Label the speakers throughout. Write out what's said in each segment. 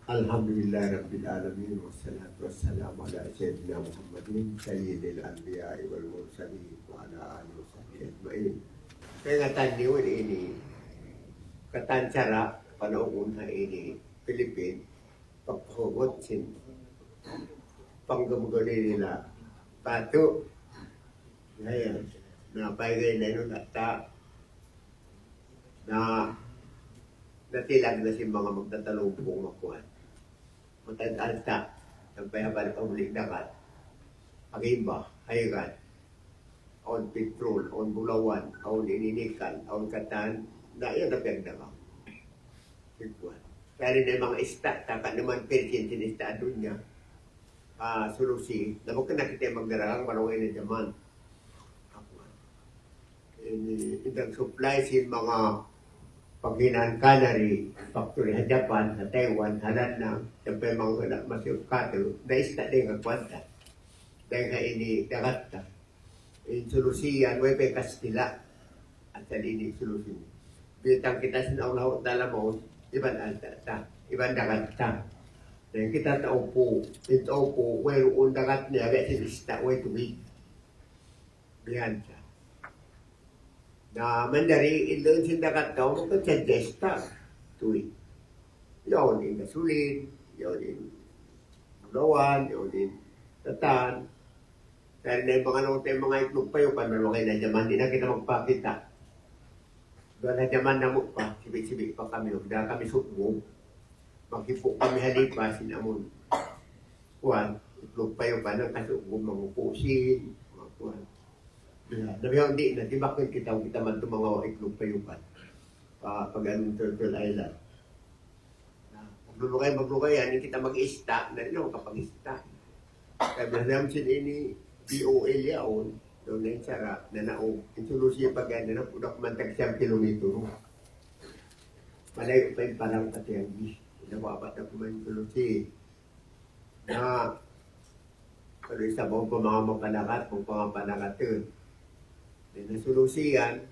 Speaker 1: Alhamdulillah Rabbil Alamin wassalatu wassalamu ala sayyidina Muhammadin sayyidil anbiya'i wal mursalin wa ala alihi wa sahbihi ajma'in. Kaya nga taniwan ini katancara panahon na ini Philippine paghugot sin panggamgali nila pato ngayon na paigay na nun at na natilag na si mga magtatalupong makuhan. Matag-alta, nagpayabal ang ulit dakat, agiba, haygan, on petrol, on bulawan, on ininikan, on katan, na yan na piyagdagang. Kaya rin yung mga istat, taka naman persin sinista doon niya, solusi, na huwag ka nakita yung magdarang, malaway na jaman. Itang supply si mga paghinaan Canary, factory sa Japan, sa Taiwan, halan na, sampai mga masuk kato, naista din ang kwanta. Dahil nga ini dagat na. Solusi yan, way pa Kastila. At sa ini solusi. Bitang kita sinaulahu tala mo, iban alta ta, iban dagat ta. Dahil kita taupo, ito po, way roon dagat niya, way sinista, way tubig. Bihan siya. Na mandari ilun sindakat daw magkasuggesta tuwi. Yun yung gasolin, yun yung bulawan, yun yung tatan. Dahil na yung mga nung tayo mga itlog pa yung panmalukay na jaman, di na kita magpakita. Doon na jaman na mo pa, sibik-sibik pa kami, dahil kami sukbo. Maghipok kami halipa, sinamon. Kuwan, itlog pa yung panang kasukbo, mangupusin, mga kuwan. Nabiyaw hindi na, di ba kung kita man itong mga iklog payupan pag anong Turtle Island. Maglulukay, hindi kita mag-ista, na rin ako kapag-ista. Kaya naman sila ini DOL yaon, doon na yung sara, na naong, yung solusyon pag na punak mantag 1 kilometro. Malayo pa yung parang katiyanggi. Nawapat na kumain yung solusyon. Na, pero isa mo pa mga mapanakat, kung pa mapanakat na solusiyan,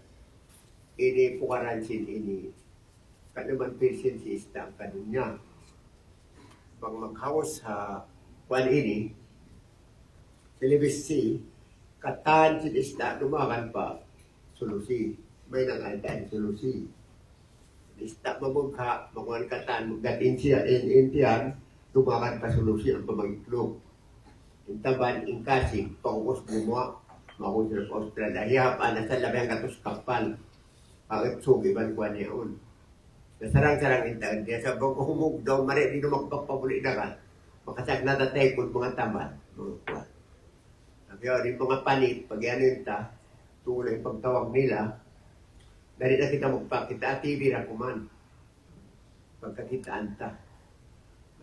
Speaker 1: ini pukaransin ini. Kanuman person si isang kanunya. Pag maghawas sa kwan ini, televisi, katan si isda, dumakan pa, solusi. May nangaltaan solusi. Isda mabugha, makuhan katan, magatin siya, intiyan, dumakan pa solusi ang pamagitlog. Intaban, inkasig, pangkos gumawa, makunod sa Australia. Hiyap, nasa labi ang katos kapal. Pagkat sugiban ko niya yun. Nasarang-sarang intaan. Kaya sa bang humug daw, mari, di na magpapabuli na ka. Makasag na tatay kung mga tamad. Mga kuwan. Kaya rin mga panit, pag yan yun ta, tulay pagtawag nila, dahil na kita magpakita, TV na kuman. Pagkakitaan ta.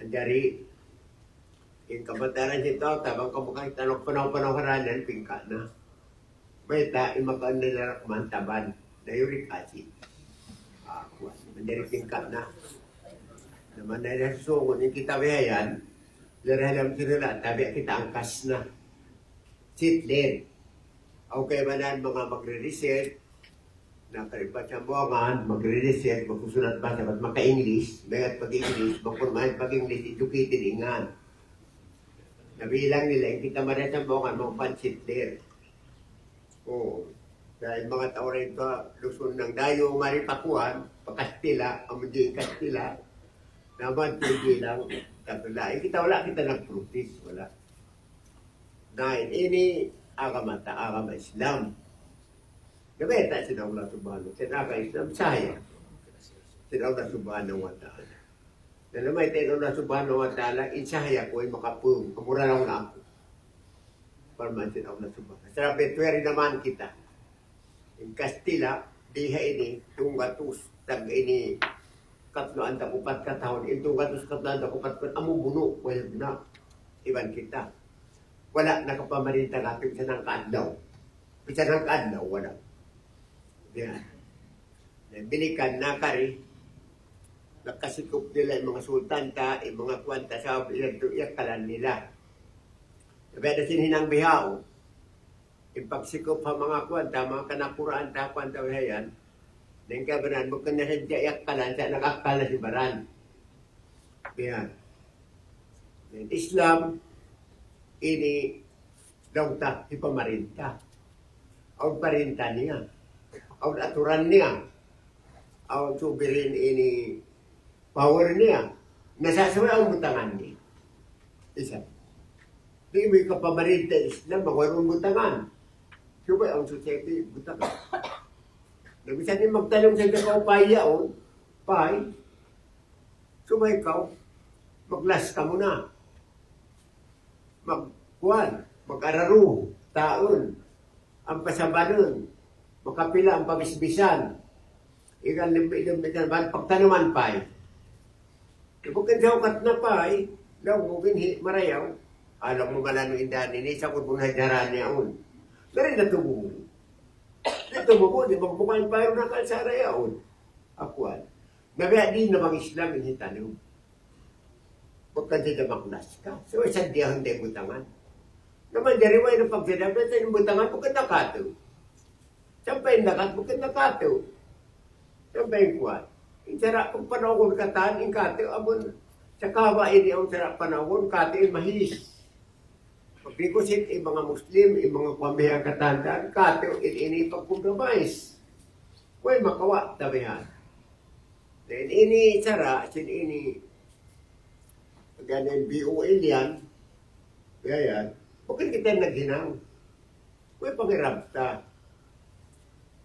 Speaker 1: Manjari, yung kabataran siya ito, tabang kamukhang tanong panaw-panaw haranan, pingka na. Beta, imakaan na narakman taban na uric acid. Mandari pingka na. Naman na nasusungon, yung kita bayan, larahalam sila, tabi kita angkas na. Sitler. Okay ba na mga magre-reset, nakalipat sa buwangan, magre-reset, magsusulat ba sa maka-English, bagat pag-English, magpurmahan pag-English, educated ingan. Nabilang nila, yung kita marin sa buwangan, mga pan-sitler. Oo. Dahil mga tao rin ito, Luzon ng Dayo, Maripakuan, Pakastila, Amunjing Kastila, naman tuloy lang, katula. Kita wala, kita nag-practice, wala. Dahil ini, agamata, agama Islam. Gabeta, sinawala subhanahu, sinaka Islam, saya. Sinawala subhanahu wa ta'ala. Na naman, sinawala subhanahu wa ta'ala, insaya ko ay makapung, kamura lang na ako. Parmansin ako na subhanahu. Sa betueri naman kita. In Kastila, diha ini, tunggatus, tag ini, katloan takupat katahon, in tunggatus katloan takupat katahon, amo buno, wala na. Iban kita. Wala, nakapamarinta natin sa ng kaadlaw. Bisa ng kaadlaw, wala. Yan. Bilikan na kari, nakasikop nila yung mga sultanta, yung mga kwanta sa iakalan nila. Beda sinhinang bihaw, yung pagsikop ha mga kwanta, mga kanapuraan ta kwanta wihayan, Neng kabaran mo kena saja yak kalan sa nakakala si baran. Yan. Islam, ini daw ta, ipamarinta. Ang parinta niya. Ang aturan niya. Ang sovereign ini power niya. Nasasabi ang butangan niya. Isa. Di may kapamarinta Islam, magwarong butangan. Subay ang society, butangan. Nabisa din magtanong sa nakaupaya o, pay, subay ikaw, maglas ka muna. Magkuhan, mag-araro, taon, ang pasabanon, makapila ang pabisbisan, ikan limbitan, pagtanuman pa'y. Bukan sa ukat na pa'y, daw bukin marayaw, alam mo malano indan ini, sa kutbong hajaran niya un. Dari natubo mo. Natubo mo, di magbukan pa'y na kalsara yaon. Akuan. Nabiya din namang Islam, hindi tanong. Bukan sa maklas ka. So, isang diya hindi butangan. Naman, dariway ng pagsinabit sa butangan, bukan nakato. Sampay nakat, bukan nakato. Sampay kuwan. Yung sarap kung panahon kataan, yung kato, abon, sa kawa ini ang sarap panahon, kato yung mahis. Pagkikusit, yung mga Muslim, yung mga kwambihang katandaan, kato, ini pagkompromise. Huwag makawa, tabihan. Then, ini sarap, ini, ganyan, BOL yan, yan, bakit kita naghinang? Huwag pangirap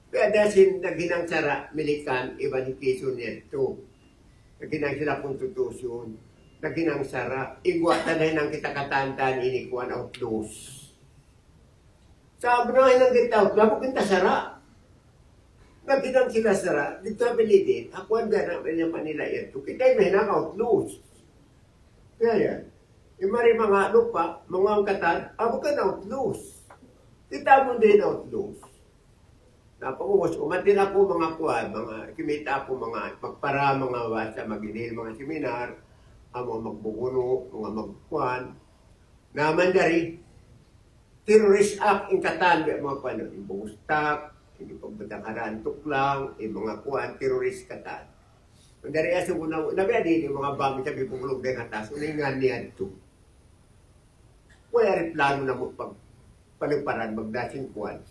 Speaker 1: kaya dahil naghinang sara, milikan, evanhication nito. Naghinang sila konstitusyon. Naghinang sara, igwatan na ng kita katantan, inikuan out loose. Sabi na ng kita out, labo kita sara. Naghinang sila sara, dito abilitin, ako ang gana Manila ito. Kita yung mahinang out loose. Kaya yan. Yung mga lupa, mga angkatan, abo ka na out loose. Kita mo din out loose. Napakuwas, umatin ako mga kuwan, mga kimita ako mga magpara, mga wasa, maginil, mga seminar, mga magbukuno, mga magkuwan. Naman dari, terrorist act in Katan, mga kuwan, yung bungustak, hindi pagbutakaran, tuklang, yung mga kuwan, terrorist Katan. Dari aso mo na, nabiya din yung mga bami sabi pumulog din atas, uningan niya ito. Wala rin plano na mo pag paliparan, magdasing kuwan.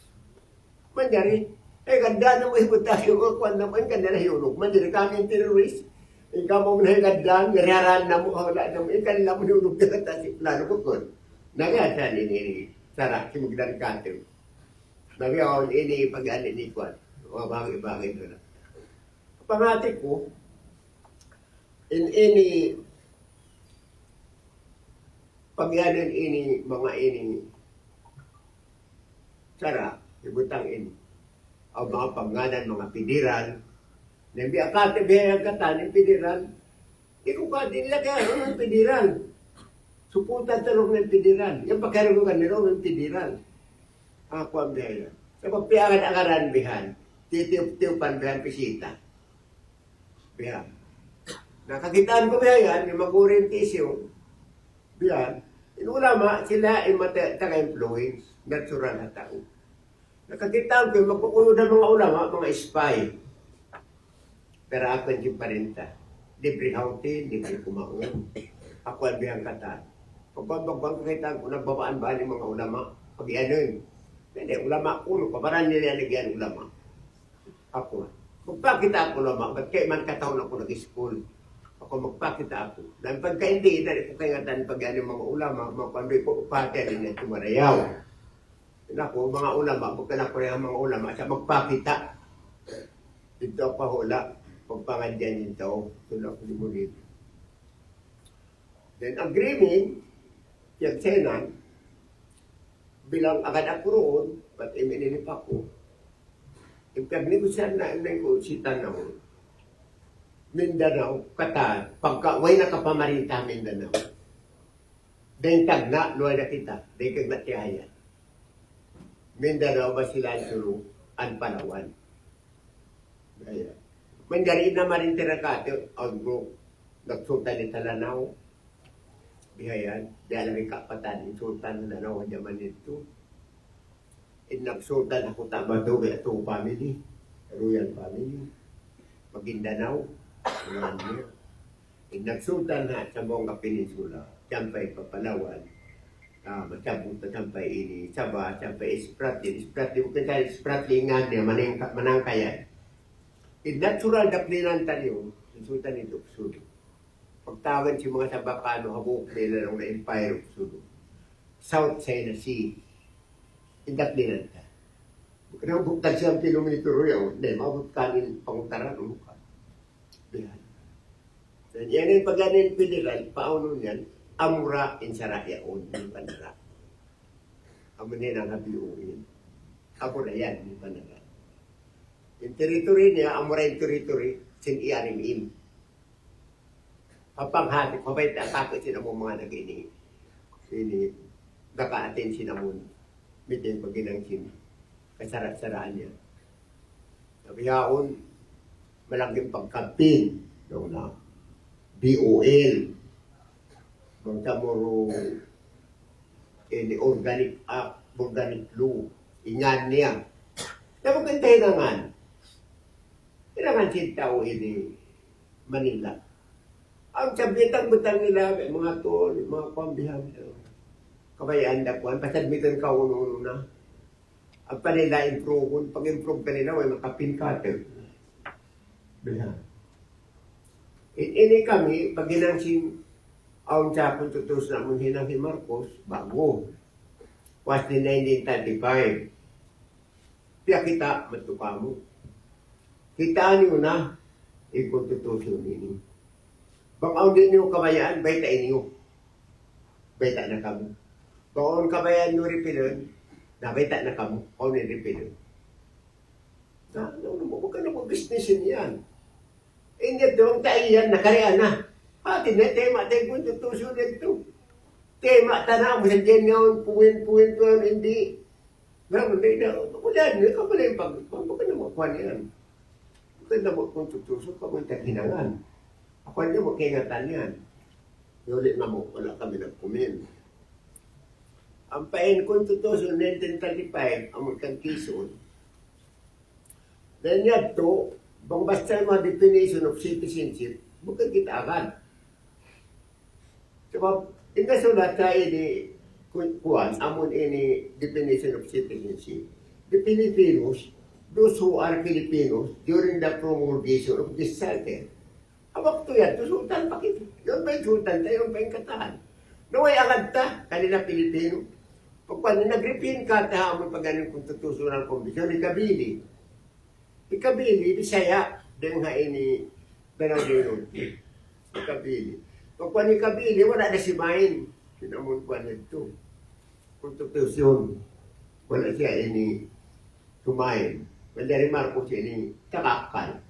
Speaker 1: Manjari, ganda na mo ibut tayo, kung naman ganda na hiulog. Manjari kami yung terrorist. Ikaw mo na ganda, gariharan na mo, wala na mo, ikaw lang mo hiulog na tasik. Plano ko kun. Nagasa ini, sarap, simugdan kanto. Nagawin ini, pag-alin ni Kwan. Mga bagay-bagay doon. Pangati ko, in ini, pag-alin ini, mga ini, sarap, ibutang ini. Ang mga pangalan, mga pidiran. Nabi akate bihayang katan, yung pidiran. Hindi ko ka, din lang kaya, ang pidiran. Suputan talong ng pidiran. Yung pagkaroon ko kanilo, ng pidiran. Ako ang bihayang. Sa pagpiangan akaran bihan, titiw-tiw-pan bihan pisita. Bihan. Nakakitaan ko bihayang, yung mag-orientation, bihan, inulama sila ay taga-influence, natural na tao. Nakakitaan ko, magpupuno ng mga ulama, mga spy. Pero ako yung parinta. Libre hautin, libre kumaon. Ako ang biyang katan. Pagbagbang kakitaan ko, nagbabaan-baan yung mga ulama. Pag-ianon. Hindi, ulama ulo, pabaran nila yan ulama. Ako. Magpakita ako ulama, ba't kayo man kataon ako nag-school? Ako magpakita ako. Dahil pagka-hindi, dahil ko kaya ngatan pag-ianon yung mga ulama, mga pandoy ko, upatan nila tumarayaw. Ako, mga ulama, bukan ako rin ang mga ulama, sa magpakita. Dito ako pahula, pagpangadyan nito, tulak ni Murid. Then, agreement, yung senan, bilang agad ako roon, ba't iminilip ako, ipag-negosyan na ko si Tanaw, Mindanao, Katan, pagka-way na kapamarinta Mindanao. Dahil tagna, luwa na kita, dahil kag natihayan. Mindanao ba sila suru ang Palawan. Ayan. Manjari na marin tirakate, ang group, nagsultan ni Talanaw. Bihayan, dahil may kapatan, yung sultan na Lanao, jaman ito. Nagsultan ako tama ito, ito family, Royal family, Maguindanao, Nagsultan na sa Bonga Peninsula, sampay Papalawan, macabot na sampay ini, Sabah, sampay Ispratlin, bukan tayo Ispratlin nga niya, manangkayan. Natural daplinan tayo, sultan ito, Sudo. Pagtawan si mga Sabakano, habuk nila ng Empire of Sudo. South China Sea, daplinan tayo. Bukan ang buktan siyang kilometro yun, hindi, mabot kanin pangutaran, umukan. Bihan. Dan yan yung pag-anin federal, pauno niyan, Amura Insarayaon, yung panara. Amo niya ang habiuin. Amura yan, yung panara. Yung territory niya, Amura yung territory, sin iarim-im. Papanghati, kapay takakot sila mo mga nag-ini. Ini, nakaatin sinamon. Mito yung pag-inang sin. Kasarat-saraan niya. Sabi yaon, malaking pagkampin. Doon na. BOL, magkamuro ini organic act, organic law, ingan niya. Dapat kantahin nangan. Kailangan sintao ini Manila. Ang sabitang-butang nila, mga tol, mga pambihan, kabayaan dapuan, pasadmitan ka uno na. Ang panila improve, pag-improve ka nila, may makapin cutter. Bilhan. Ini kami, pag ginansing aon sa kung tutus na mong hinang si Marcos, bago. Was ni 1935. Kaya kita, matuka mo. Kitaan nyo na, ikon tutusin nini. Bang aon din nyo kabayaan, baita inyo. Baita na kamo. Bang aon kabayaan nyo ripilon, na baita na kamo, aon ni ripilon. Huwag ka na mag-businessin yan. Hindi doon tayo yan, nakariyan na. Pati na tema tayo kung tutusun ito. Tema tanah mo sa dyan ngayon, puwin, hindi. Grabe, hindi na. Wala na, kapala yung pagpapag na makuha niyan. Bukan na mo kung tutusun, kapag hinangan. Ako niya mo kingatan yan. Ulit na mo, wala kami nagpumin. Ang pain kung tutusun, 1935, ang magkang kison. Then yan to, bang basta yung mga definition of citizenship, bukan kita agad. Sebab, hindi sulat sa ini, kuwan, amon ini definition of citizenship. The Filipinos, those who are Filipinos, during the promulgation of this charter, abak to yan, to sultan pa kita. Yun ba yung sultan tayo, yun ba yung katahan? Naway agad ta, kanila Pilipino. Pagpano, nag-repeat ka, tahamon pag ganun kung tutusunan ng komisyon, ikabili. Ikabili, Bisaya, din nga ini, Benadino, ikabili. Pagpano ikabili, wala na si Main. Sinamon ko na ito. Kung tutusyon, wala siya ini, kumain. Mandari Marcos ini, takakal.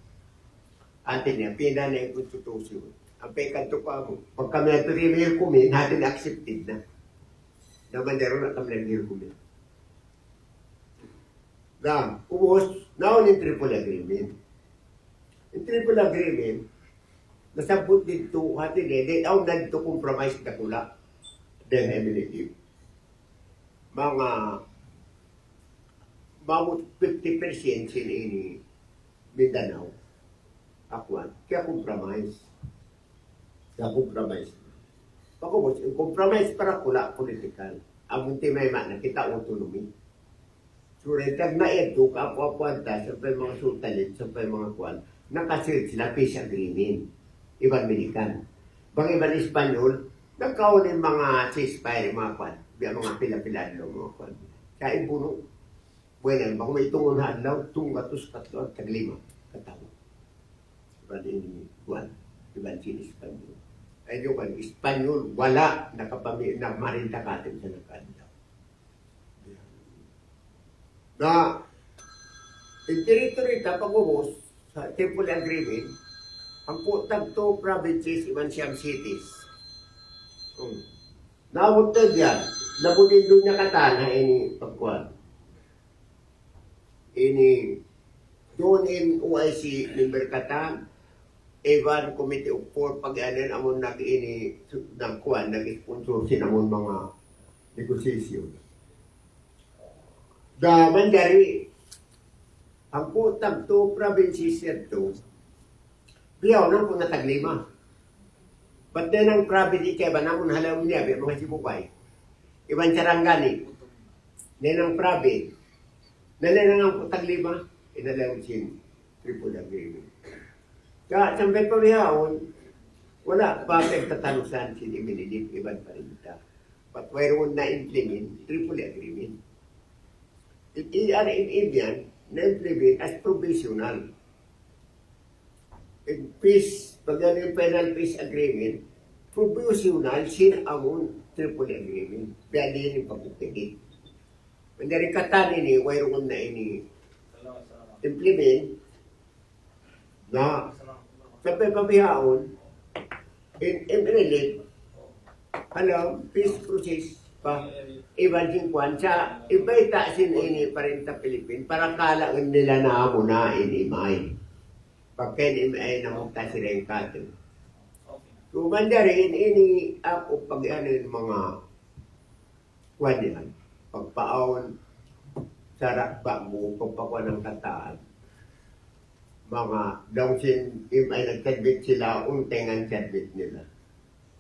Speaker 1: Atin niya, pina na yung konstitusyon. Ang pekanto pa mo. Pag kami na ito kumin, natin accepted na. Naman daro na kami nag-kumin. Na, ubos, naon yung triple agreement. Yung triple agreement, nasabot dito, hati dede, aw na dito compromise na kula. Then, emulative. Mga 50% sin ini Mindanao. Akuan, kaya compromise. Kaya compromise. Pagkubos, yung compromise para kula political. Ang may na kita autonomy. Suretag na ito, kapuapuanta, sampay mga sultanit, sampay mga kuan, nakasit sila peace agreement. Ibang American. Bang ibang Espanyol, nagkaunin mga ceasefire, mga kuan, mga pila-pilado, mga kuan. Kaya puno. Bueno, bang may tungon na adlaw, tunggatos katlo, taglima, katawa. Ibang ini, kuan, ibang sin Espanyol. Ay yung kan, Espanyol, wala, marinta-katin sa nagkadlaw. Na in territory tapagubos sa Triple Agreement, ang putag to provinces, iban siyang cities. Nawagtag yan, nabunindong niya katana, ini pagkuhan. Ini, doon in OIC, member katan, Evan Committee of Four, pag-anan amon nag-ini, nagkuhan, nag-sponsor sinamon mga negosasyon. Da Mandari, ang putag to provinces ito, biyaw nang kung nataglima. Pati ng province ikay ba namun halaw niya, mga sibukay. Iban Sarangani. Nenang province. Nalenang ang putaglima, inalaw sin triple agreement. Kaya sampai pabihawon, wala pa pagtatalusan sin iminilip, iban pa rin ita. But mayroon na implement, triple agreement. It are in Indian, na-implement as provisional. In peace, pag yan yung final peace agreement, provisional sin amon triple agreement. Kaya din yung pagpupigit. Dari kata ini, mayroon na ini implement na sampai pabihawon in alam, peace process pa iban kwan sa ibaita sin ini parinta Pilipin para kalaan nila na amo na inimay pagkain imay na mukta si Rengkato. So mandarin ini ako pag-anin mga kwan yan. Pagpaon sa rakba mo, pagpakuha ng kataan, mga dongsin, ay nagtadbit sila, untengan tadbit nila.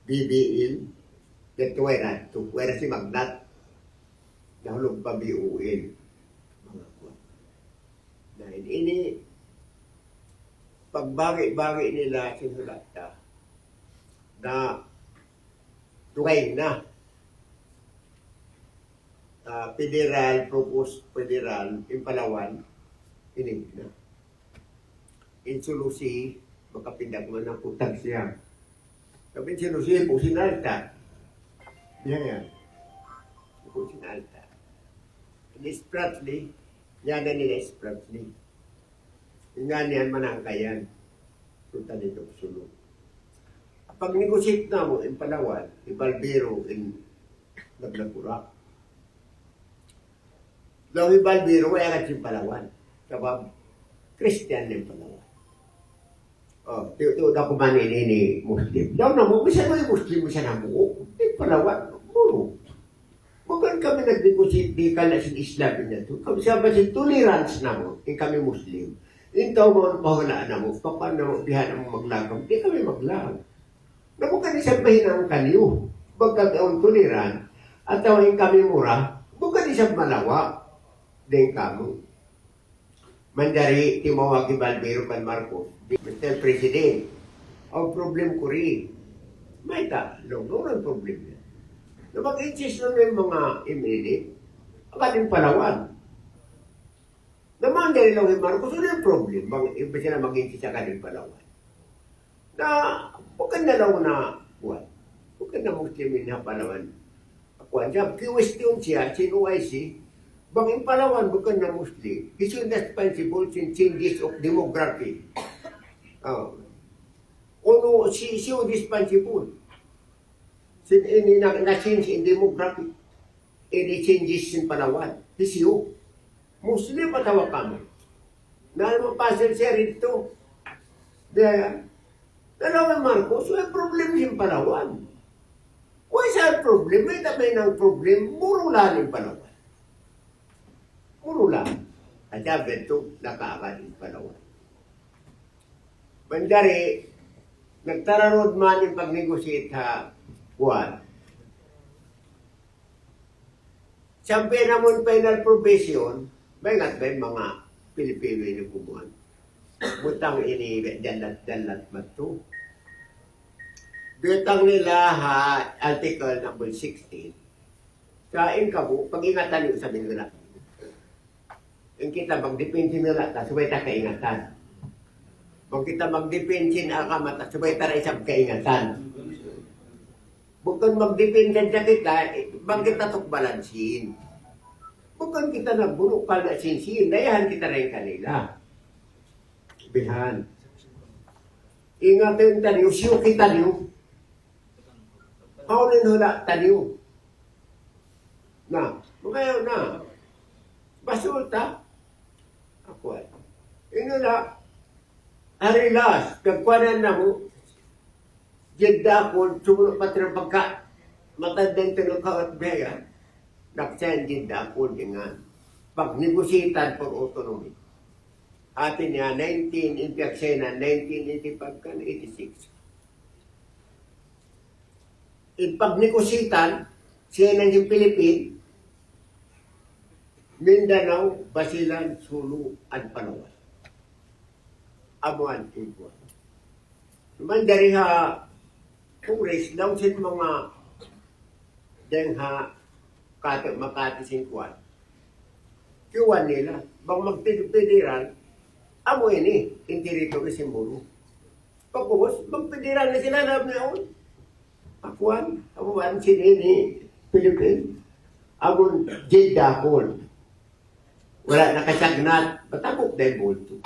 Speaker 1: BBL, ketuweran, tukwera si Magnat, nahulog pa biuin. Mga kuwa. Dahil ini, pagbagay-bagay nila sinulata, na tuway na, federal, proposed federal, in Palawan, inig na. In Sulusi, makapindak man ang putag siya. Sabi in Sulusi, po sinalta. Yan. Po sinalta. In Spratly, yan na nila Spratly. Nga niyan manangkayan. Punta nito, Sulu. Pag negotiate na mo in Palawan, in Balbero, in Naglagura, Lawi Balbiro, ay agad yung Palawan. Kabab, Christian yung Palawan. Oh, tiyo na kumanin ini Muslim. Daw na mo, bisa mo yung Muslim mo siya na mo. Yung Palawan, muro. Bukan kami nag-negotiate di kala sa Islam na ito. Kami sabi si tolerance na mo, yung kami Muslim. Yung tao mo ang pahulaan na mo, paano bihan mo maglagaw, di kami maglagaw. Na bukan isang mahinang kaliw. Bagkagaon tolerant, at tawin kami mura, bukan isang malawa. Din kamu. Mandari timawagi Balbero kan Marcos. Mr. President, ang problem ko rin. May doon ang problem niya. Na mag-insist lang yung mga immediate, ang ating Palawan. Naman dahil lang yung Marcos, ano yung problem? Iba siya na mag-insist sa ating Palawan. Na, bukan na lang na, bukan na Muslimin na Palawan. Akuan siya, question siya, sino IC, Bang Palawan bukan na Muslim. It's indispensable in changes of demography. Ono si indispensable. Sin ini na change in demography. Any changes in Palawan. Isiyo. Muslim patawa kami. Na mapasal siya rito. Daya, dalawa Marcos, may problem sin Palawan. Why sa problem? May tamay ng problem, murulan yung Palawan. Puro lang. At sabi ito, nakaakad yung Palawan. Bandari, nagtararod man yung pag-negotiate ha, Juan. Sabi naman final provision, may nga ba mga Pilipino yung kumuhan? Butang ini, dalat-dalat ba ito? Butang nila ha, article number 16. Kain ka po, pag-ingatan yung sabi nila. Yung kita magdepensin nila, tasubay ta kaingatan. Kung kita magdepensin akamata, subay ta na isang kaingatan. Bukan magdepensin sa kita, bang kita tukbalansin. Bukan kita nagbulok ka na sinsin, dayahan kita rin kanila. Bilhan. Ingatan taniyo, siyo kita niyo. Kaunin hula taniyo. Na, ngayon na. Basulta. Ako ay. Ino na, arilas, kagkwanan na mo, jeda ko, sumunod pati ng pagka, matandang tinong kawat beya, naksayan jeda ko dengan, pag-negositan for autonomy. Atin niya, 1985 ka na 86. Ipagnikositan, siya ng Philippines, Mindanao, Basilan, Sulu, at Palawan. Amuan, iguan. Naman dari ha, Kongres, daw sin mga den ha, Makati Singkuan. Kiwan nila, bang magpediran, amo ini, intirito ni Simbolo. Pagkubos, magpediran na sila na niyon. Akuan, amuan sinini, Philippines. Amon, Jedakon. Wala nakasagnat, batabok dahil bolto.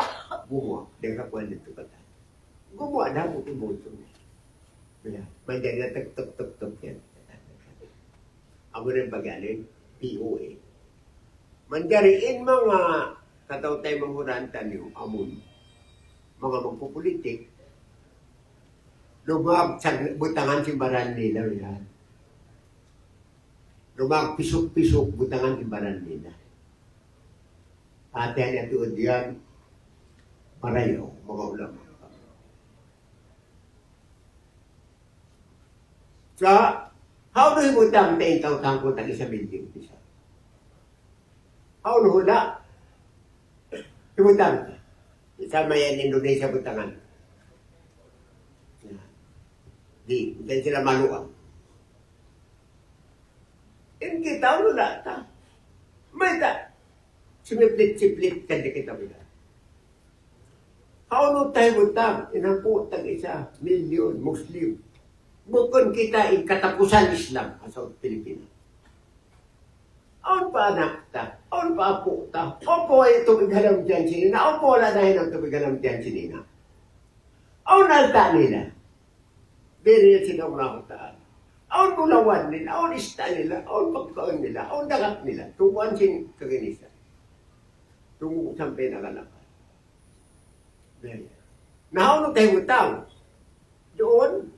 Speaker 1: Gumawa, dahil kakuan dito kata. Gumawa na mo yung bolto. Mandiyan na tuk-tuk-tuk-tuk yan. Amo rin pagaling, POA. Mandariin mga kataw-tay mangurantan yung amon. Mga magpupolitik, lumag butangan si baran nila. Yan. Lumag pisok-pisok butangan si baran nila. Ate niya tuod yan, parayo, mga ulama. So, how do you butang tayo taong ko tag isa building? How do hula? Ibutang. Sama yan Indonesia butangan. Di sila maluang. In kita hula ta. May ta. Sumiplit-siplit ka di kita bila. How no tayo butang? Inampu tag isa, milyon, Muslim. Bukon kita katapusan Islam sa Pilipinas. Aon pa anak ta? Aon pa apo ta? Opo ay tumigalam diyan sinina. Opo wala dahil ang tumigalam diyan sinina. Aon alta nila. Beriya sila unahutaan. Aon pulawan nila. Aon ista nila. Aon pagkaon nila. Aon dagat nila. Tukuan sin kaginisa. Tungo sampai nakalapan. Beriya. Nahaw nung tayo utang. Doon.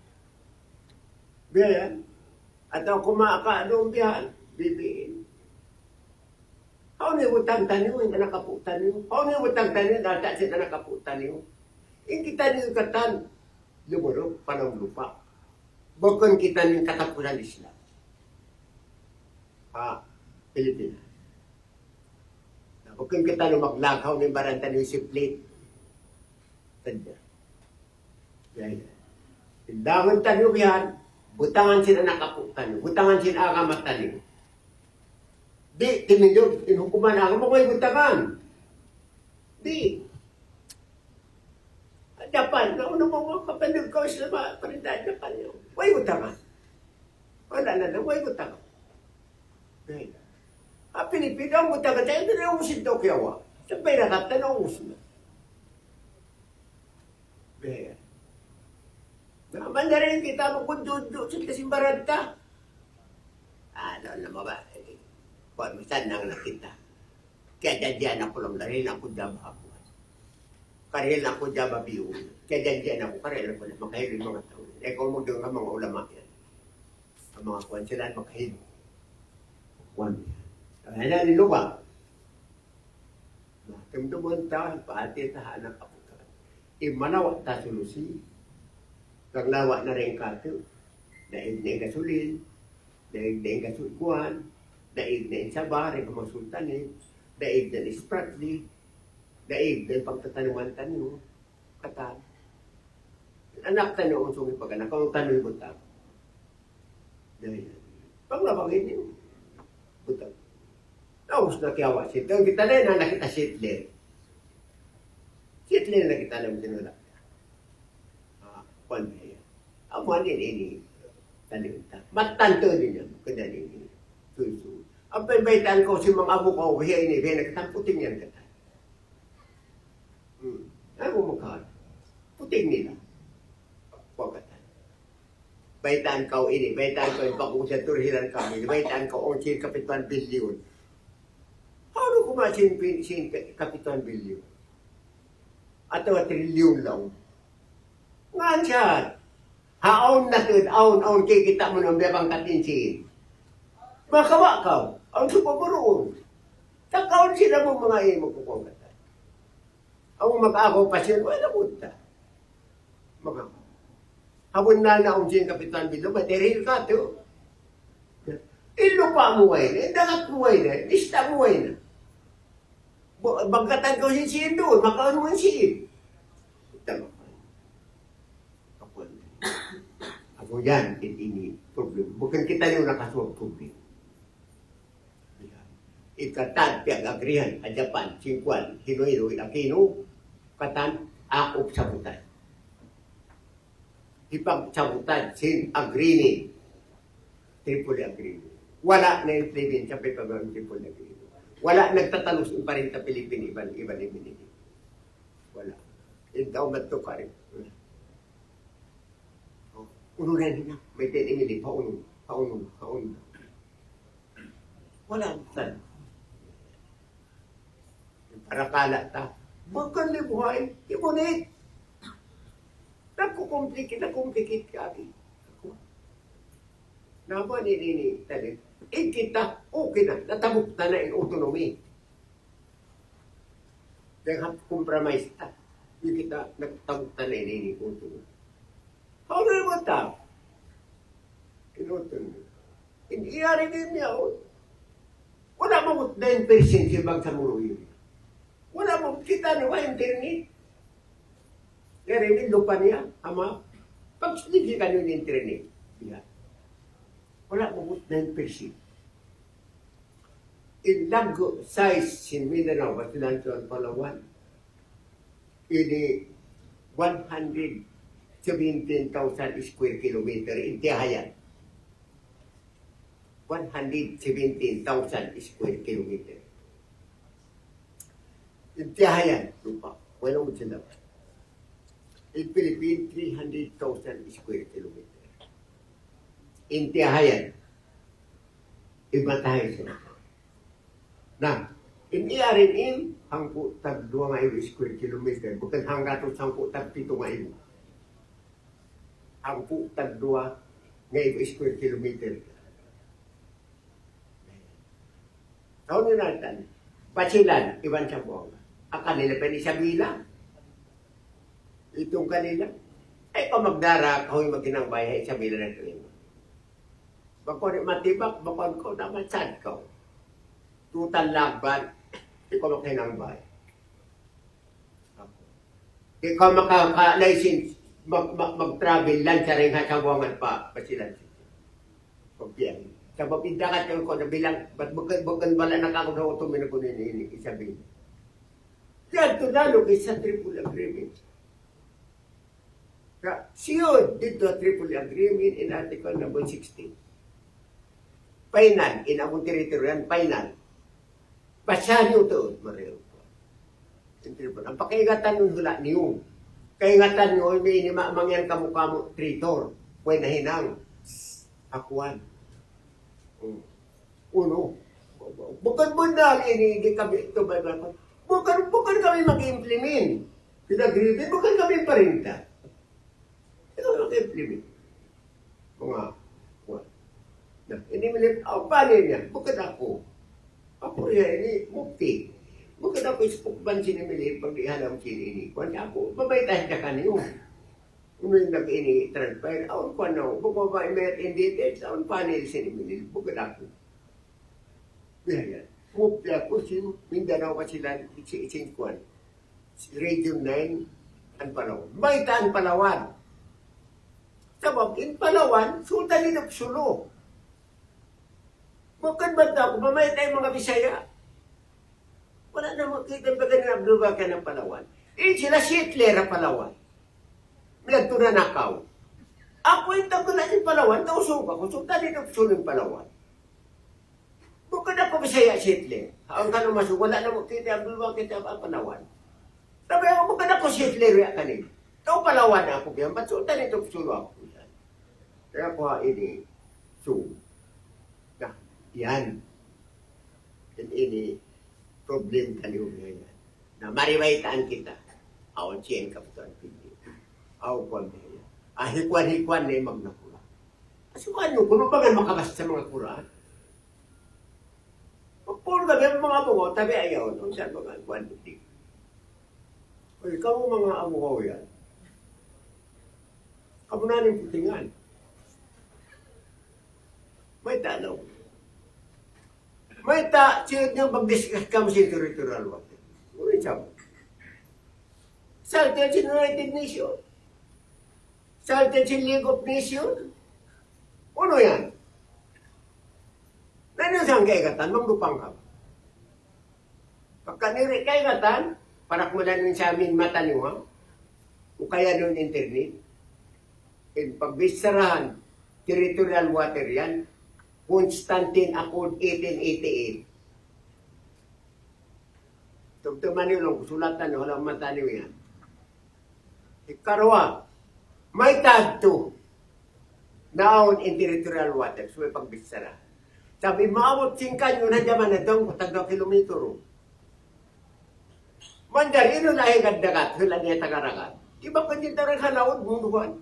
Speaker 1: Beriya. Atau kumaka doon biyan. Bibiin. How ni utang taniyo, yung nakaputan niyo? How ni utang taniyo, data siya nakaputan niyo? Yung kita niyo katan, lumurog, panang lupa. Bukon kita niyo katapunan Islam. Pilipinas. Bukon kita niyo maglakaw ng baranta niyo si plate. Tanda. Yan. Tindaman taniyo yan, butangan sila nakaputan niyo, butangan sila akamatan niyo. Di, tinindog, inhukuman ako mo kayo butangan. Di. Japan, nauna mo mga kapatid ko sa parindahan Japan yun. Huwag butangan. Wala na lang, huwag butangan. Pilipino ang butangan, tayo na lang umusin daw kiyawa. Sa perakat na umusin na. Naman na rin kita mo kung dudo sa kasimbaran ka. Ano naman ba? Kung misan nang nakita. Kaya dyan ako lang rin ako dyan ako. Karil ako dyan mabiyo. Kaya dyan ako karil ako na makahilig mga tao. Kung mo doon ka mga ulama yan. Ang mga kuwan sila makahilig. Kuwan yan. Kaya na nilubang. Tumduman tayo, paati tahanan ako. Imanawat ta solusi. Kaglawa na rin kato. Daig na yung gasolin. Daig na yung gasulkuhan. Daig na yung sabar, yung mga sultanin, daig na yung spratli, daig na yung pagtatanuman tanyo, katan. Anak tanyo ang sungi pag-anak, kung tanyo yung butang. Dahil, panglabangin niyo, butang. Naus na kiyawa siya. Kita na yun, nakita Hitler. Hitler na kita naman sinulak. Kwan na yan. Ang mga nini, tanyo. Matanto din yan, kanda nini. Suy-suy. Ang pembaitan ko si mga amo ko, hiya ini, hiya nagkatamputing yan kata. Ano mo ka? Puting nila. Pagkatan. Baitan ko ini, baitan ko yung pakong sa turhiran kami, baitan ko ang sin kapituan bilyon. Ano kuma sin kapituan bilyon? Atau trilyon lang. Ngan siya. Haon na tud, aon kikita mo ng bebang katinsin. Makawa ka, ang supaburoon. Takaon sila mo mga imo kukungatan. Ang mag-ako pasyon, wala punta. Makawa. Habon na naunsin Kapitan Bilo, material ka to. Ilupa mo ay na, dagat mo ay na, lista mo ay na. Bagkatan ko sin doon, makaon mo sin. Tama ka. Ako yan, ini problem. Bukan kita yung nakasuwag problem. Ikatan, piag-agrihan, a Japan, Singkwan, Hinoy, Aquino, katan, akop sabutan. Ipagsabutan, sin agreement, triple agreement. Wala na yung plebin sa pagpagawang triple agreement. Wala nagtatalos pa rin sa Pilipin, iban ibinigin. Wala. Ikaw matuka rin. Uno na nila, may tinimili, pauno. Wala, saan? Para kala ta, makan libuhay, ibunit. Nakukomplikit ka akin. Naman ini talit. Kita, okay na, natabok na yung autonomy. Dahil compromise ta. Yung kita, nagtabok na yung autonomy. How do you want that? Hindi yari din niya. Wala mo 9% sibang sa muro yun. Wala mo, kita niya, wala internet. Kaya rin, lupa niya, ama, pag-sligi ka niyo yung internet. Wala mo 9%. In Lago size in Mindanao, Basilan, Palawan, ini 117,000 square kilometer in Tihayan. 117,000 square kilometer. In Tihayan, lupa. Walang sila. In Philippines, 300,000 square kilometer. In Tihayan, iba tayo sila. Nah, in IRNM, hangko tag 2,000 square kilometer. Bukan hangga to hangko tag 7,000. Hangko tag 2,000 square kilometer. Taon nyo natin, Basilan, Iban Sambuanga. Ang kanila pa ni Sabila. Itong kanila. Ay, pamagdara, kahoy maginang bahay, Sabila na ito. Bakon matibak, bakon ko naman sad ko. Tutan lagban, ikaw makinang bahay. Ikaw maka-license, mag-travel lang sa rin Sambuangan pa, Basilan. Pagbiyahin. Sa papindakat yung ko na bilang, ba't bukan bala nakakaw ito minakunin ini, isabihin. Yan, ito lalo, isa triple agreement. Siyon, dito triple agreement in Article number 16. Final, in akong teritoryan, final. Basahan nyo ito, Mario. Ang pakingatan nyo hula niyo. Kaingatan nyo, may mangyan kamukha mo, tritor. Pwede na hinang. Akuan. Uno. Bukan mo na ini kami ito ba ba? Bukan kami mag-implement. Pinag-agreement, bukan kami parinta. Ito mag-implement. Mga ini milik paano niya? Bukan ako. Ako ini mukti. Bukan ako ispukban sinimilit pag dihalam sini ini. Kung ako, babaytahin ka kanyo. Uno yung nag-ini transfer, aon ko ano, bukaba i-met in details, aon panel sinimilil, bukod ako. Yan. Mukti ako, Mindanao pa sila, isingkuan. Region 9, ang Palawan. Baita ang Palawan. Sabab, in Palawan, sultan in Sulo. Bukod ba ako, mamayta yung mga Bisaya. Wala na makita ba ganun abduba ka ng Palawan. Sila Hitler ang Palawan. Nagto na nakaw. Ako yung tagulan ng Palawan, nausog ako, sultan ng Sulo ng Palawan. Bukod ako Bisaya Hitler. Ang kanong masuk, wala na makita abduba kita ang Palawan. Sabi ako, bukod ako Hitler ya kanil. Ito Palawan ako biyan, ba't sultan ng Sulo ako? Kaya ko ini, yan. Ini problem kaliw ngayon. Na maribaitaan kita. Awan siya ang kapitan pili. Awan ko ang hikwan-hikwan na yung magnakura. Asukan nyo, kung ba nga makabasa sa mga Quran? Pagpuro kami ang mga amungaw, tabi ayaw. Kung saan mga hikwan hindi. O ikaw mga amungaw yan. Kamo amo na ning putingan. May tanaw. May siyod niya mag-discuss kami sa territorial water. Ulit siya. Salted sa United Nations. Salted sa League of Nations. Ano yan? Nandiyan siyang kaigatan, manglupang ka. Pagka niri kaigatan, parak mo lang sa amin mata niyo, o kaya doon internet, pagbisarahan, territorial water yan, Constantine Accord 1888. Tugtuman niyo lang, sulatan niyo, walang mata niyo yan. Ikarwa, may tagto naon in territorial water, so may pagbisara. Sabi, maawot singkan yun na jaman na doon, patagdaw kilometro. Mandari, ino nahigad-dagat, hula niya tagaragat. Iba pa din tarang halawad, bunuhan.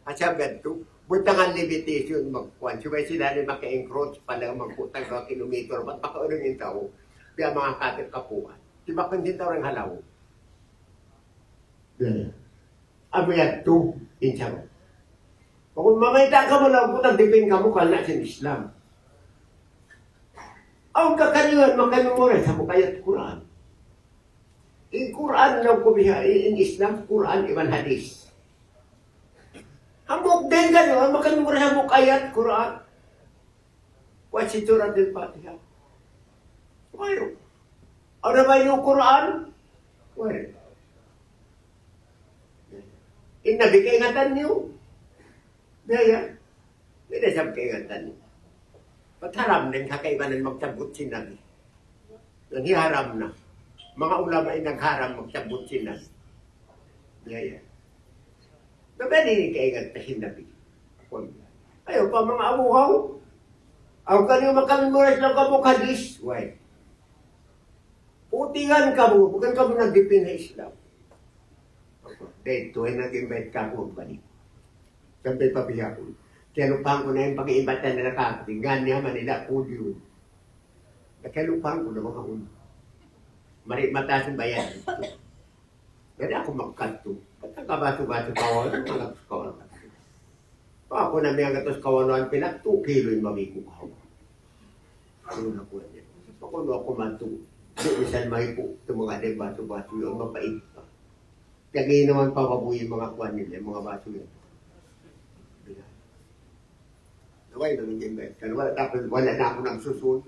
Speaker 1: At sabi ito, butangan limitation magkuhan. Subay sila rin maka-encroach pala magputang ka kilometro. Ba't makaunong yung tao? Kaya mga katil kapuan. Iba pa din tarang halawad. Abayat to, insya mo. Kung mamayta ka mo lang po, nagdipin ka mo kana sa Islam. Ang kakaliwan, makanumura sa mukayat Quran. In Quran lang ko biya, in Islam, Quran, iman hadis. Hambog din ka nyo, makanumura sa mukayat Quran. Kuha si Surat al-Fatiha. Kuha ano ba yung Quran? Kuha inabigay ingatan niyo. Daya. Hindi sabi kaingatan niyo. Pagharam din kakaibanan magtabot sinabi. Nanghiharam na. Mga ulama ay nagharam magtabot sinabi. Daya. Nabali ni kaingat na sinabi. Ayaw pa mga abuhaw. Ang kanyo makalmuras lang ka mo kadis. Why? Putingan ka mo. Bukan ka mo nagdipin na Islam. Dahil ito ay nag-invite ka mo balik. Sabi pa biya ko. Kaya lupang ko na yung pag-iimbatan na nakakating. Ganyan Manila, Pudio. Kaya lupang ko na mga uno. Mataas ang bayan. Ganda ako magkanto. Ba't ang kabaso-baso kawan? Mga kawan. Pa ako na may agatos kawanan, pinak 2 kilo yung mamiko kawan. Ano na ko yan? Ako na ako manto. Doon isan may po. Itong mga baso-baso yun, mapait pa. Kaya naman papabuhin mga kwan nila, mga baso yun. Naway naman yung bet. Kaya wala na ako nang susun.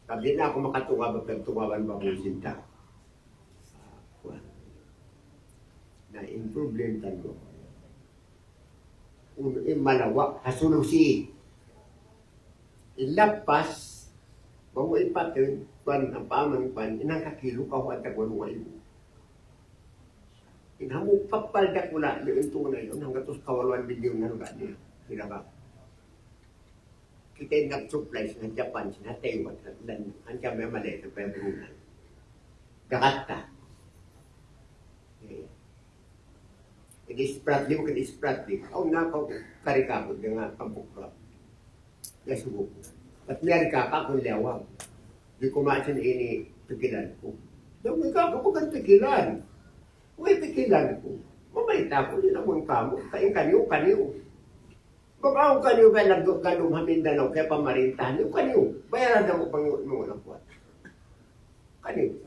Speaker 1: Sabi na ako makatunga, magtungawan ba mo sinta. Na-improve din tango. Malawa, hasulusi. Ilapas, bago ipatin, kwan, ang pamang kwan, inang kakilo ka huwag tagwalunga ibo. Inhamuk papaldak mula yung tunay yun hanggang tos kawaluan bilyon na lugar niya. Hinaka. Kita yung nag-supply sa Japan, sa Taiwan, dan hanggang may mali sa Pembunan. Gakata. Ini-sprat din mo kini-sprat din. Ang nakaw karikabod nga pampukra. Nasubok. At may ka kung lewang. Di kumasin ini pikilan ko. Dami ka ako kung pikilan. May pikilan ko. Mamayta ko din ang kamo. Kain kaniyo. Kung ako kaniyo kaya nagganong Hamindanao kaya pamarintahan, yung kaniyo. Bayaran na mo pang mga nakuha. Kaniyo.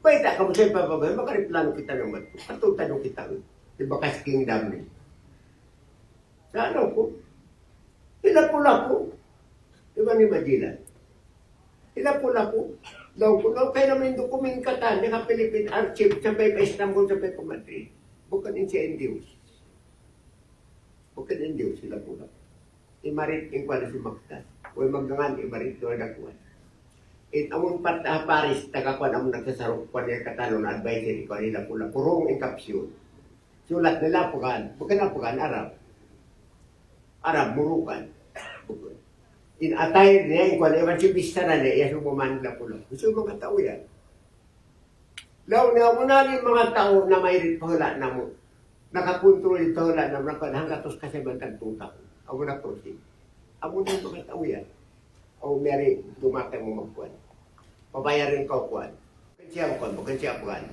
Speaker 1: Bayta ka mo sa'yo papagay, makariplano kita naman. Patutanong kita. Diba kas kingdom ni? Sa ano ko? Hilapula ko. Diba ni Magellan? Hilapula ko. Daw ko, kaya naman yung dokumen katan, yung Philippine Archive, sabay pa Istanbul, sabay pa Madrid. Bukan in si Endios. Bukan Endios, sila po lang. Imarit, yung kwala si Magdan. O magangan, imarit, doon nagkuhan. Amon patah Paris, tagakuan amon nagsasarok kuan yung katalo na advisory ko nila po lang. Purong yung kapsyon. Sulat nila pukan. Bukan na pukan, Arab. Arab, Murukan. In attire niya, yung kwan, ewan si Bista na niya, yung bumanila po lang. Gusto yung mga tao yan. Law na, muna yung mga tao na may ritpahula na mo, nakapunto rin pahula na mo, hanggang tos kasi bantang tutak. Ako na proceed. Amo na yung mga tao yan. O meri, dumatang mo magkuhan. Pabayarin ko kuhan. Bukan siya kuhan, bukan siya kuhan.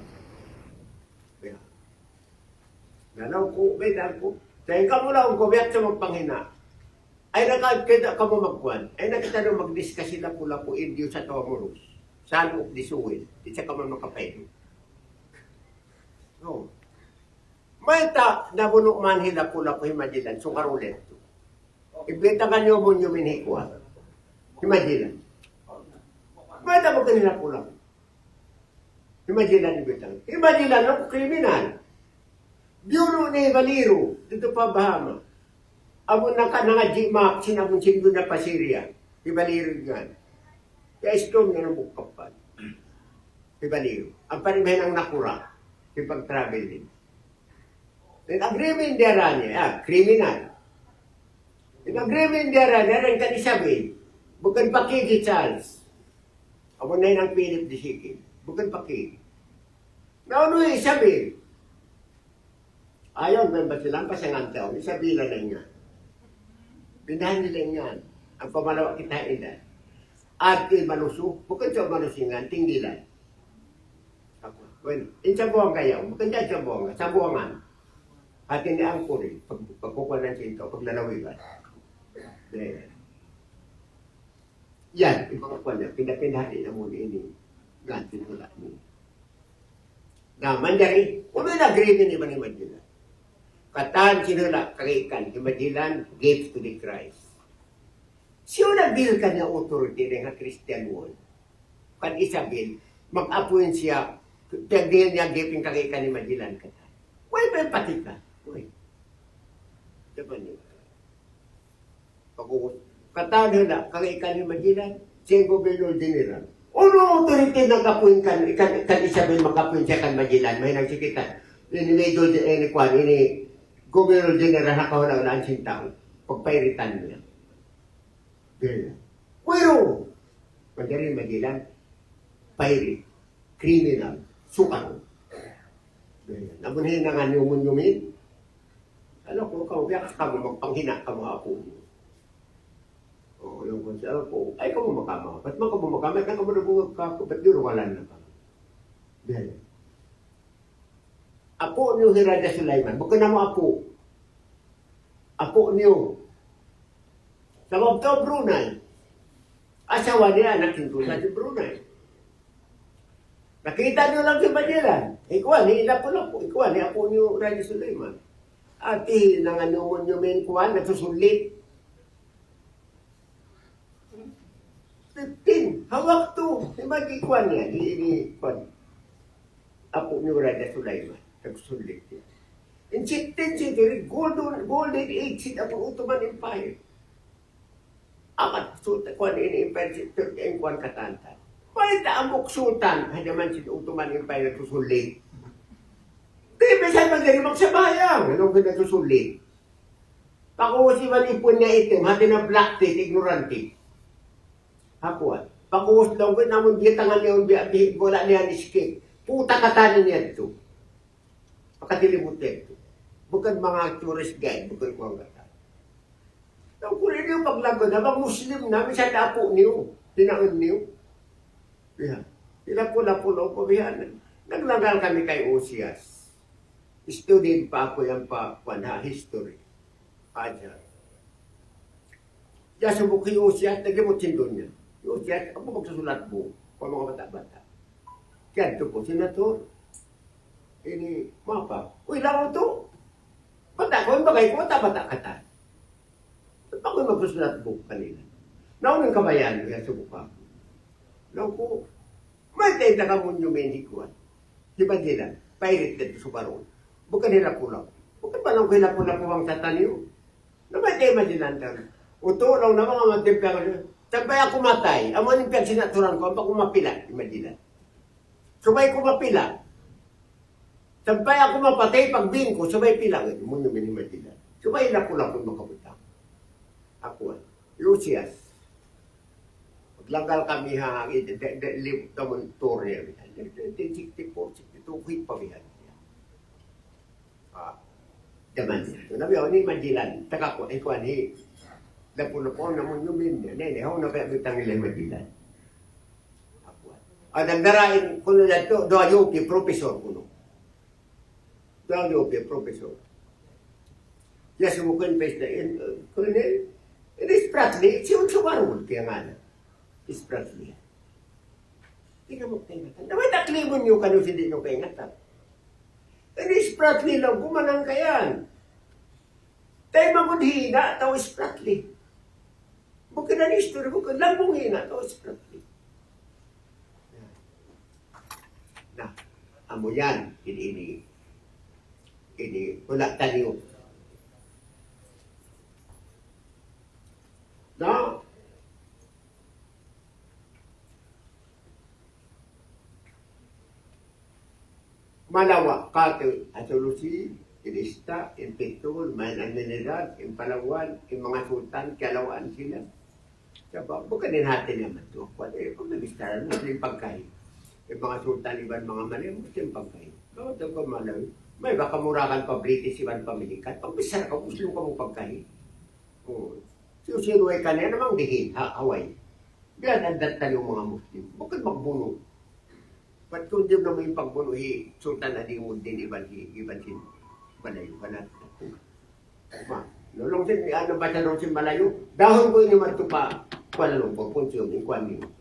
Speaker 1: Nanaw ko, bedan ko. Dahil ka mo lang ko, biyak sa magpanghina. Ay nakakita ka mo magkuhan. Ay nakita nyo mag-discuss sila pula po Indio sa Tawamuros. Saan ko disuwin. Di siya ka man makapay. No. May ta, nabunok man hila pula po himajilan. So karulit. Ibita ka nyo mo nyo minhikwa. Himajilan. May ta mo kanila pula. Himajilan ibita. Himajilan no, kriminal. Bureau ni Valero. Dito pa Bahama. Amo na ka nga G-Map, sinabong sindo na pa Syria. Ibaliro yan. Kaya istom na ng bukapan. Ibaliro. Ang panimahin ang nakura. Ipag-travel din. Then agreement dera niya, criminal. Then agreement dera niya, rin ka isabi. Bukan pakigi Charles. Amo na yun ang Philip de Sikin. Bukan pakigi. Nauno yung isabi. Ayaw, may ba silang pasangantaw? Isabila na nga. Pindahan nila yan. Ang pamalawa kita ina. At maluso, bukan sa malusingan, tinggilan. Bueno, sa buwang kayaw, bukan dyan sa buwangan. At hindi ang puri, pagkukuha ng sinto, paglalawigan. Yan, ipakakuha niya, pindahin na muna ini. Gantin wala niya. Na, mandari, kung may nag-agree ni Manimadilan. Katan sinula kagikan, Imadilan, gifts to the Christ. Siya nag-deal ka niya authority ng Christian world. Kan Isabel, mag-appoint siya, nag-deal niya gifting kagikan ni Imadilan katan. Why ba yung pati ka? Why? Diba niya? Katan nila, kagikan ni Imadilan, siya Gobernador General. Ano authority nag-appoint kan Isabel mag-appoint siya kan Imadilan? May nagsikitan. Ini Gobernador General na kawalan ang tao. Pagpairitan niya. Pero, magdari Magilan, pirate, criminal, sukaro. Namunhin na nga nyumun-nyumin. Ano ko, kawabiyak ka mo magpanghina ka mga ako. O, yung konsa ako, ay ka mo makama. Ba't man ka mo makama? Ba't ka mo nabungag ka ako? Ba't yun wala na ka? Dahil. Apo niyo Hirada Sulaiman. Bukan na mo apo. Apo niyo. Sa Mabto, Brunei. Asawa niya, anak sintulan si Brunei. Nakita niyo lang si Magellan. Ikuan, ila po lang po. Ikuan, apo niyo Hirada Sulaiman. Ati, nanganumon niyo may ikuan, nagsusulit. 15. Hawak to. Ikuan niya. Ikuan. Apo niyo Hirada Sulaiman. Nagsulit niya. In 16th century, golden age of the Ottoman Empire. Amat sultan kuan ini empire ang kuan katanta. Paita amok sultan hadaman si Ottoman Empire nagsusulit. Di bisan magdiri magsabayang, ano gid nagsusulit. Pakuha si manipon niya itim, hati na black tea, ignorante. Hakuan. Pakuha daw ko namon di tangan niya ang biya, wala niya ni skip. Puta katanin niya ito. Pakatilimutin ito. Bukan mga tourist guide, bukan ko ang kata. Nang kunin niyo paglago na, mga Muslim na, may sa apo niyo, tinaon niyo. Yeah. Pula-pula-pula po, naglagal kami kay Osias. Student pa ako yan pa, history. Aja. Diyan sa buki Osias, nagimot sindo niya. Osias, ako magsusulat mo, kung mga bata-bata. Kaya ito po, senator, ini mapa. Uy, lang ito. Bata ko, yung bagay ko, bata-bata kata. Ba't ako magsusulat book kanila? Naunang kabayan, kaya subuka ko. Naun ko, may tenta ka mo yung Mexico. Di ba nila? Pirate dito sa baron. Bukan nila pulang. Bukan ba lang kila pulang puwang sa taniyo? Na may tema dinantan. Uto lang na mga magtimpya ko. Sabay ako matay. Amo yung pagsinaturan ko, ako mapila. Imagine. Sabay ko mapila. Sabay ako mapatay pag bin ko, sabay pilang. Mo yung minimagina. Sabay na ko lang kung makabutang. Ako, Lucius. Paglanggal kami ha, live naman tour niya. 1964, 62, hit pa bihan. Daman ito. Nabi ako ni Magellan. Taka ko, ikaw ni. Napuno-puno naman yung min. Nene, ako nakabitang nila Magellan. Ako. Ang nagdarain ko na ito, doon yung professor ko. Claudio P. Professor. Yes, mo ko invest na yun. Colonel, it is Spratley. Siyon sumarul kaya nga na. Spratley. Tingnan mo kaingatan. Naman naklimon nyo kanus hindi nyo kaingatan. It is Spratley lang. Kumanang kayan. Tayo magundhina. Tao Spratley. Bukan na history. Bukan lambong hina. Tao Spratley. Nah, amo yan. Ini wala taliw. No? Malawa, kato, asolusi, inista, inpitul, mainan mineral, impalawan, yung mga sultan, kalawaan sila. Saba, bukan din natin naman ito. Kung nag-istaran mo, yung pagkain. Yung mga sultan, iban mga mali, yung pagkain. No, ito ko malawi. May baka murakan pa British, iban pamilikat. Pag bisara ka, gusto ka mong pagkain. Sinusinuay ka na namang dihin, Hawaii. Yan ang datan yung mga Muslim. Bakit magbuno? Ba't kung di naman yung pagbuno, sultan na di mo din iban sin Malayo. Banat. Nulong sin, ano ba siya nung sin Malayo? Dahon ko yun naman ito pa, Kuala Lumpur, Punsyo, in Kuan niyo.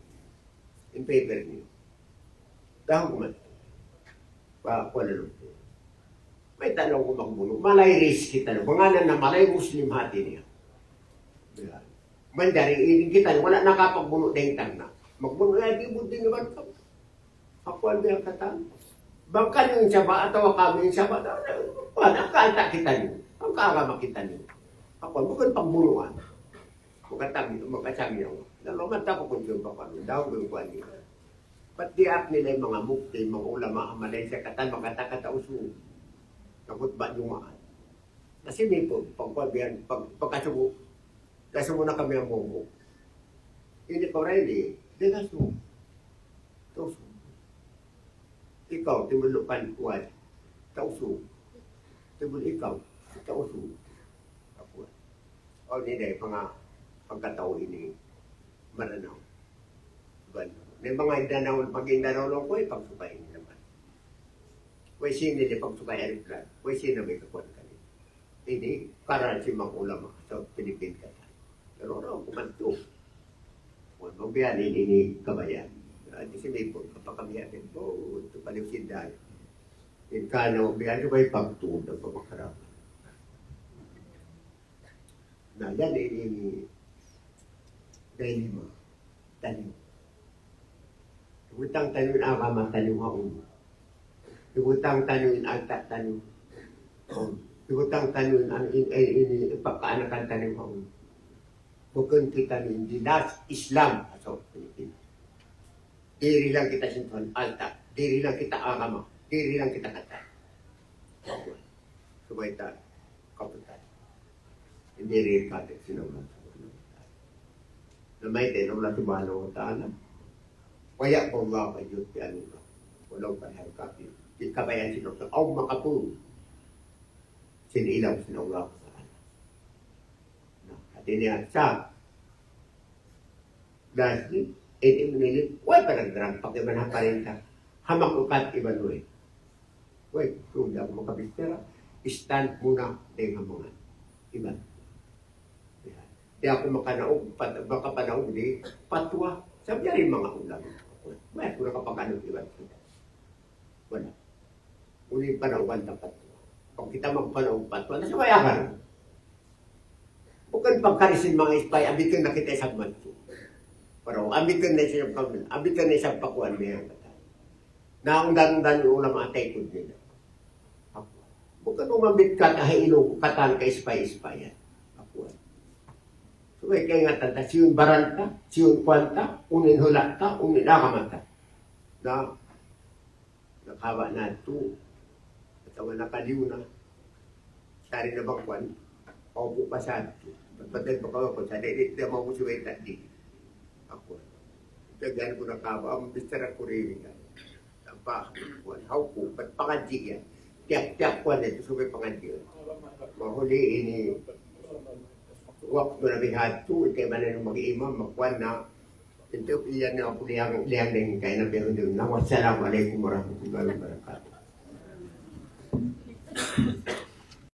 Speaker 1: In paper niyo. Dahon ko man. Pa Kuala Lumpur. May tanong ko magbuno. Malay risk kita. Pangalan na malay Muslim hati niya. Mandari, ining kita, wala nakapagbuno na yung tangna. Magbuno na, di mo din naman ito. Ako ang may katang. Bangka nyo yung saba, atawa kami yung saba. Nakakanta kita nyo. Ang kakama kita nyo. Ako, bukan pagbunuan. Magkasang nyo. Nalamanta ko kung yung baka. Daw ko yung kuwan nyo. Ba't di ak nila yung mga mukti, mga ulama, amalay sa katan, magkatakatauso. Nakot ba yung maan? Kasi may po, pagkabihan, pagkasubo, kasubo na kami ang bumo. Hindi ko rin eh, di kasubo. Tauso. Ikaw, timulukan kuwan, tauso. Timul ikaw, tauso. Ako. O hindi, pagkatao ini, maranaw. May mga indanaw, pag-indanaw lang ko, pagsukain naman. Kung sino hindi pagsukay aeroplan, kung sino may kakuan ka rin. Hindi, karan si mga ulama sa Philippine ka. Pero ano, kumanto. Kung magbiyan, ini kabayan. At si Maypon, kapag kami atin, ito paliw sinday. In kano, biyan ko ba'y pagtuod ng pagkakaraman. Na yan, ini dahil lima, tanim. Ibutang tanim ang akama, tanim haun. Ibutang tanim ang tanim. Ibutang tanim ang pagkaanakan tanim haun. Bukan kita ni dinas Islam atau Pilipinas. Diri lang kita simpan alta, diri lang kita agama, diri lang kita kata. Supaya tak kapitan. Hindi rin kata sinawala. Namay tayo lang subhanahu wa ta'ala. Kaya po mga kayot yan nila. Walang kahirkapin. Ikabayan sinawala. Aw makapun. Sinilaw sinawala ko sa ala. At iniyan sa dahil ini menilip, why parang pagkiman pa rin ka. Hamak ukat iba nuwi. Wait, kung di ako makabistera, stand muna dengan mga iba. Di ako makapanaog di patwa. Sabi niya rin mga ulam. May ako nakapagano'n iba. Wala. Uling panaogan na patwa. Kung kita magpanaog patwa, nasa bayakan. Bukan pagkarisin mga ispay, abitin na kita isang manto. Pero abitin na isang pagkuhan, abitin na isang pakuan niya ang kata. Naungdan-undan yung ulam atay ko nila. Bukan umambit ka kahilo katan ka ispay-ispayan. Pakuan. So may kaya nga tanda, siyun baranta, siyun kwanta, unin hulata, unin akamata. Na, nakawa na ito. Katawan na kaliw na. Sari na bakwan, paupo pa sa ito. Pagpatay pa ko sa dito, di mo siya may tadi. Ako. Itagan ko na kawa, ang bistara ko rin nga. Tampa, how ko, ba't pangadji yan? Tiyak-tiyak ko na ito, subay pangadji yan. Mahuli ini, wak ko na bihatu, ikay man na mag-iimam, magkwan na, ito iyan na ako liyang din kayo na pero doon na. Wassalamualaikum warahmatullahi wabarakatuh.